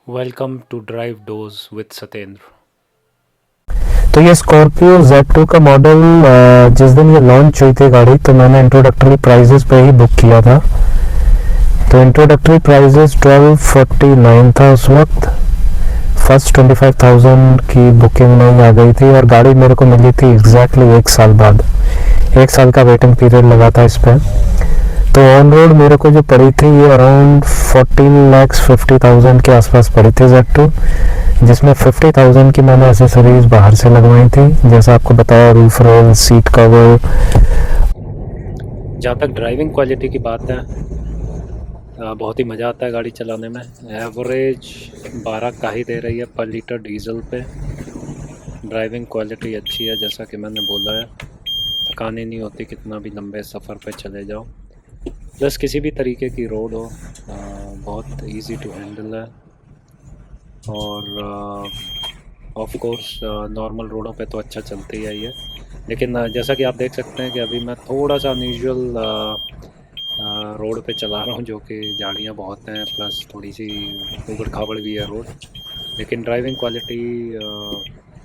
Welcome to Drive Doors with Satyendra. तो ये Scorpio Z2 का मॉडल जिस दिन ये लॉन्च हुई थी गाड़ी, तो मैंने इंट्रोडक्टरी प्राइजेस पे ही बुक किया था। तो इंट्रोडक्टरी प्राइजेस 1249 था उस वक्त। फर्स्ट 25,000 की बुकिंग नहीं आ गई थी और गाड़ी मेरे को मिली थी एग्जैक्टली एक साल बाद। एक साल का वेटिंग पीरियड लगा था इस पर। तो ऑन रोड मेरे को जो पड़ी थी ये अराउंड 14,50,000 के आसपास पड़ी थी Z2, जिसमें 50,000 की मैंने एसेसरीज बाहर से लगवाई थी, जैसा आपको बताया, रूफ रोल, सीट कवर। जहाँ तक ड्राइविंग क्वालिटी की बात है, बहुत ही मज़ा आता है गाड़ी चलाने में। एवरेज 12 का ही दे रही है पर लीटर डीजल पे। ड्राइविंग क्वालिटी अच्छी है, जैसा कि मैंने बोला है। थकानी नहीं होती कितना भी लंबे सफ़र पे चले जाओ। प्लस किसी भी तरीके की रोड हो, बहुत इजी टू हैंडल है। और ऑफ कोर्स नॉर्मल रोडों पे तो अच्छा चलती है ये, लेकिन जैसा कि आप देख सकते हैं कि अभी मैं थोड़ा सा अनयूजुअल रोड पे चला रहा हूँ, जो कि झाड़ियाँ बहुत हैं, प्लस थोड़ी सी ऊबड़ खाबड़ भी है रोड। लेकिन ड्राइविंग क्वालिटी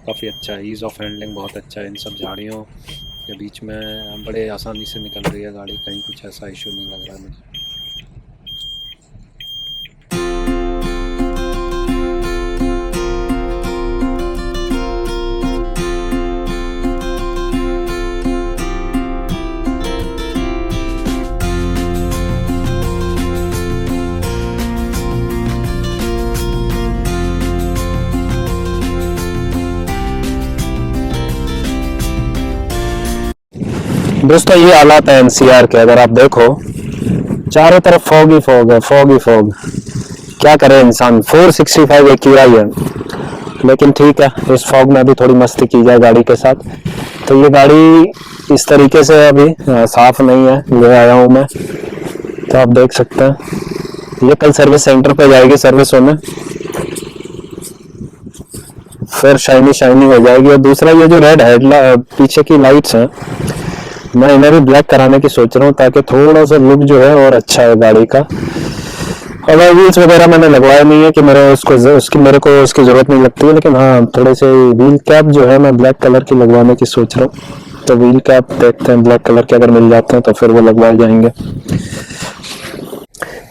काफ़ी अच्छा है, ईज़ ऑफ हैंडलिंग बहुत अच्छा है। इन सब झाड़ियों के बीच में बड़े आसानी से निकल रही है गाड़ी, कहीं कुछ ऐसा इशू नहीं लग रहा है मुझे। दोस्तों ये हालात है एनसीआर के। अगर आप देखो चारों तरफ फॉग ही फॉग है, फॉग ही फॉग। क्या करे इंसान। 465 एक्यूआई है, लेकिन ठीक है, इस फॉग में भी थोड़ी मस्ती की जाए गाड़ी के साथ। तो ये गाड़ी इस तरीके से अभी साफ नहीं है, ले आया हूँ मैं। तो आप देख सकते हैं ये कल सर्विस सेंटर पे जाएगी सर्विस होने, फिर शाइनी शाइनी हो जाएगी। और दूसरा ये जो रेड हेडलाइट पीछे की लाइट्स हैं, मैं इन्हें भी ब्लैक कराने की सोच रहा हूँ, ताकि थोड़ा सा लुक जो है और अच्छा है गाड़ी का। और व्हील्स वगैरह मैंने लगवाया नहीं है कि मेरे को उसकी जरूरत नहीं लगती है, लेकिन हाँ थोड़े से व्हील कैप जो है मैं ब्लैक कलर की लगवाने की सोच रहा हूँ। तो व्हील कैप देखते हैं ब्लैक कलर के अगर मिल जाते हैं तो फिर वो लगवाए जाएंगे।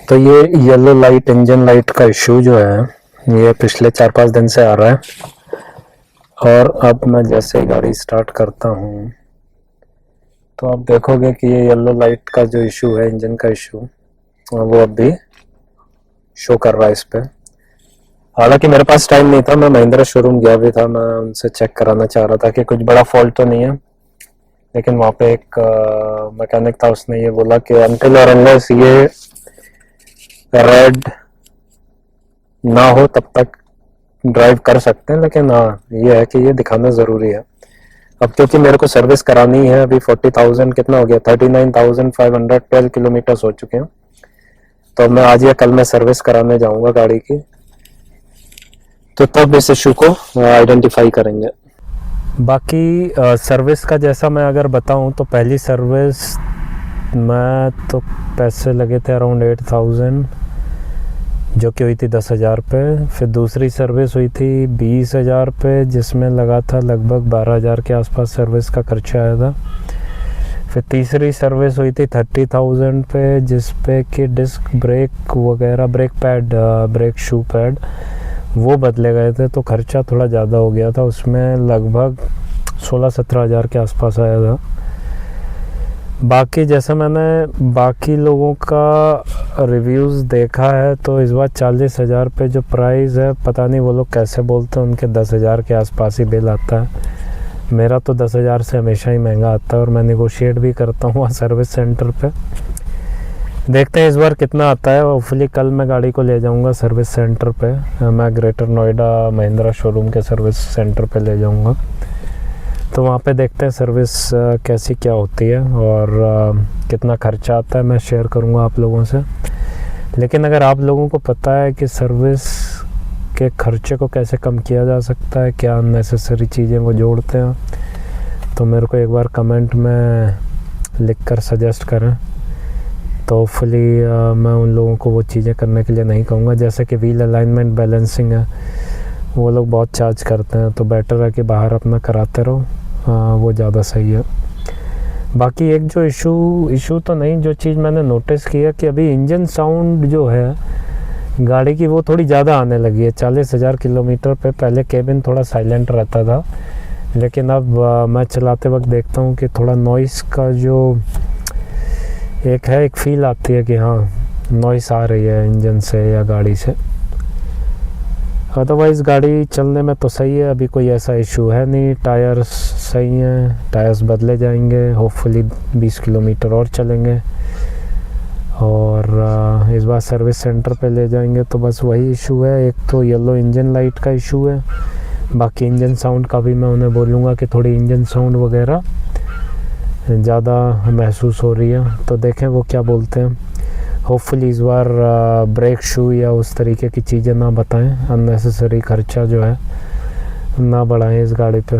तो ये येलो लाइट, इंजन लाइट का इशू जो है, ये पिछले 4-5 दिन से आ रहा है। और अब मैं जैसे गाड़ी स्टार्ट करता हूँ तो आप देखोगे कि ये येलो लाइट का जो इशू है, इंजन का इशू, वो अब भी शो कर रहा है इस पे। हालांकि मेरे पास टाइम नहीं था, मैं महिंद्रा शोरूम गया भी था, मैं उनसे चेक कराना चाह रहा था कि कुछ बड़ा फॉल्ट तो नहीं है। लेकिन वहाँ पे एक मैकेनिक था, उसने ये बोला कि अनटिल और अनलेस ये रेड ना हो तब तक ड्राइव कर सकते हैं, लेकिन हाँ ये है कि ये दिखाना ज़रूरी है। अब क्योंकि मेरे को सर्विस करानी है, अभी 40,000 कितना हो गया, 39,512 किलोमीटर्स हो चुके हैं। तो मैं आज या कल में सर्विस कराने जाऊंगा गाड़ी की, तो तब इस इशू को आइडेंटिफाई करेंगे। बाकी सर्विस का जैसा मैं अगर बताऊं तो पहली सर्विस मैं तो पैसे लगे थे अराउंड 8,000, जो कि हुई थी 10,000 पे। फिर दूसरी सर्विस हुई थी 20,000 पे, जिसमें लगा था लगभग 12,000 के आसपास सर्विस का खर्चा आया था। फिर तीसरी सर्विस हुई थी 30,000 पे, जिस पे कि डिस्क ब्रेक वगैरह, brake pad, brake shoe pad वो बदले गए थे, तो खर्चा थोड़ा ज़्यादा हो गया था। उसमें लगभग 16-17 हज़ार के आसपास आया था। बाकी जैसा मैंने बाकी लोगों का रिव्यूज़ देखा है, तो इस बार 40,000 पे जो प्राइस है, पता नहीं वो लोग कैसे बोलते हैं, उनके 10,000 के आसपास ही बिल आता है। मेरा तो 10,000 से हमेशा ही महंगा आता है, और मैं निगोशिएट भी करता हूँ सर्विस सेंटर पे। देखते हैं इस बार कितना आता है। होपफुली कल मैं गाड़ी को ले जाऊंगा सर्विस सेंटर पे, मैं ग्रेटर नोएडा महिंद्रा शोरूम के सर्विस सेंटर पे ले जाऊंगा। तो वहाँ पे देखते हैं सर्विस कैसी क्या होती है और कितना खर्चा आता है, मैं शेयर करूँगा आप लोगों से। लेकिन अगर आप लोगों को पता है कि सर्विस के खर्चे को कैसे कम किया जा सकता है, क्या अननेसेसरी चीज़ें वो जोड़ते हैं, तो मेरे को एक बार कमेंट में लिख कर सजेस्ट करें। तो होपफुली मैं उन लोगों को वो चीज़ें करने के लिए नहीं कहूँगा। जैसे कि व्हील अलाइनमेंट बैलेंसिंग है, वो लोग बहुत चार्ज करते हैं, तो बेटर है कि बाहर अपना कराते रहो, वो ज़्यादा सही है। बाकी एक जो इशू तो नहीं, जो चीज़ मैंने नोटिस किया कि अभी इंजन साउंड जो है गाड़ी की वो थोड़ी ज़्यादा आने लगी है। 40,000 किलोमीटर पे पहले केबिन थोड़ा साइलेंट रहता था, लेकिन अब मैं चलाते वक्त देखता हूँ कि थोड़ा नॉइस का जो एक फील आती है कि हाँ नॉइस आ रही है इंजन से या गाड़ी से। अदरवाइज़ गाड़ी चलने में तो सही है, अभी कोई ऐसा इशू है नहीं। टायर्स सही हैं, टायर्स बदले जाएंगे, होपफुली 20 किलोमीटर और चलेंगे और इस बार सर्विस सेंटर पे ले जाएंगे। तो बस वही इशू है, एक तो येलो इंजन लाइट का इशू है, बाकी इंजन साउंड का भी मैं उन्हें बोलूँगा कि थोड़ी इंजन साउंड वगैरह ज़्यादा महसूस हो रही है, तो देखें वो क्या बोलते हैं। होपफुली इस बार ब्रेक शू या उस तरीके की चीज़ें ना बताएं, अननेसेसरी खर्चा जो है ना बढ़ाएं इस गाड़ी पे।